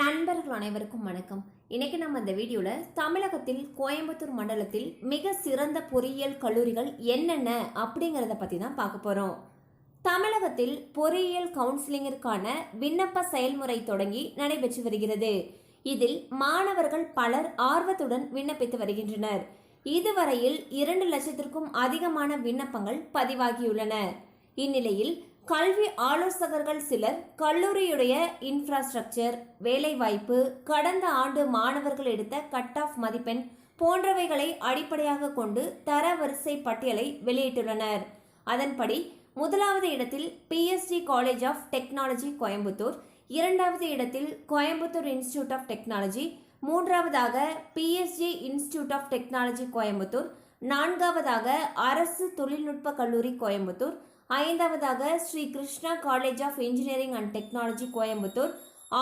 நண்பர்கள் அனைவருக்கும் வணக்கம். இன்னைக்கு நம்ம இந்த வீடியோல தமிழகத்தில் கோயம்புத்தூர் மண்டலத்தில் மிக சிறந்த பொறியியல் கல்லூரிகள் என்னென்ன அப்படிங்கறத பத்தி தான் பார்க்க போறோம். தமிழகத்தில் பொறியியல் கவுன்சிலிங்கிற்கான விண்ணப்ப செயல்முறை தொடங்கி நடைபெற்று வருகிறது. இதில் மாணவர்கள் பலர் ஆர்வத்துடன் விண்ணப்பித்து வருகின்றனர். இதுவரையில் 2 லட்சத்திற்கும் அதிகமான விண்ணப்பங்கள் பதிவாகியுள்ளன. இந்நிலையில் கல்வி ஆலோசகர்கள் சிலர் கல்லூரியுடைய இன்ஃப்ராஸ்ட்ரக்சர், வேலைவாய்ப்பு, கடந்த ஆண்டு மாணவர்கள் எடுத்த கட் ஆஃப் மதிப்பெண் போன்றவைகளை அடிப்படையாக கொண்டு தரவரிசை பட்டியலை வெளியிட்டுள்ளனர். அதன்படி முதலாவது இடத்தில் PST college of technology Coimbatore, இரண்டாவது இடத்தில் கோயம்புத்தூர் இன்ஸ்டிடியூட் ஆஃப் டெக்னாலஜி, மூன்றாவதாக PSG institute of technology Coimbatore, நான்காவதாக அரசு தொழில்நுட்ப கல்லூரி கோயம்புத்தூர், ஐந்தாவதாக Sri Krishna college of engineering and technology Coimbatore,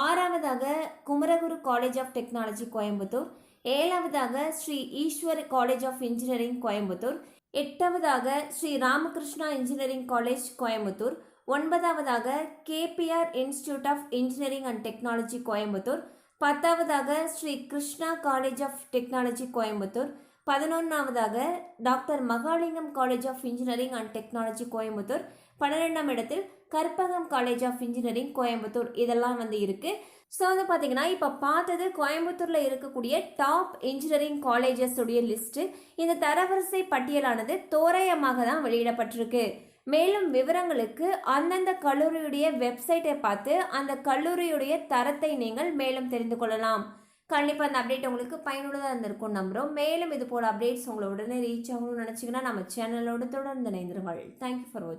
ஆறாவதாக Kumaraguru college of technology Coimbatore, ஏழாவதாக Sri Eshwar college of engineering Coimbatore, எட்டாவதாக ஸ்ரீ ராமகிருஷ்ணா இன்ஜினியரிங் காலேஜ் கோயம்புத்தூர், ஒன்பதாவதாக KPR institute of engineering and technology Coimbatore, பத்தாவதாக Sri Krishna college of technology Coimbatore, 11ஆவதாக doctor Mahalingam college of engineering and technology Coimbatore, 12ஆம் இடத்தில் Karpagam college of engineering Coimbatore. இதெல்லாம் இருக்கு. So பார்த்தீங்கன்னா இப்போ பார்த்தது கோயம்புத்தூரில் இருக்கக்கூடிய டாப் இன்ஜினியரிங் காலேஜஸ் உடைய லிஸ்ட்டு. இந்த தரவரிசை பட்டியலானது தோராயமாக தான் வெளியிடப்பட்டிருக்கு. மேலும் விவரங்களுக்கு அந்தந்த கல்லூரியுடைய வெப்சைட்டை பார்த்து அந்த கல்லூரியுடைய தரத்தை நீங்கள் மேலும் தெரிந்து கொள்ளலாம். கண்டிப்பாக அந்த அப்டேட் உங்களுக்கு பயனுள்ளதாக இருந்திருக்கும் நம்புகிறோம். மேலும் இது போல் அப்டேட்ஸ் உங்களை உடனே ரீச் ஆகணும்னு நினச்சிங்கன்னா நம்ம சேனலோடு தொடர்ந்து இணைந்திருங்கள். தேங்க்யூ ஃபார் வாட்சிங்.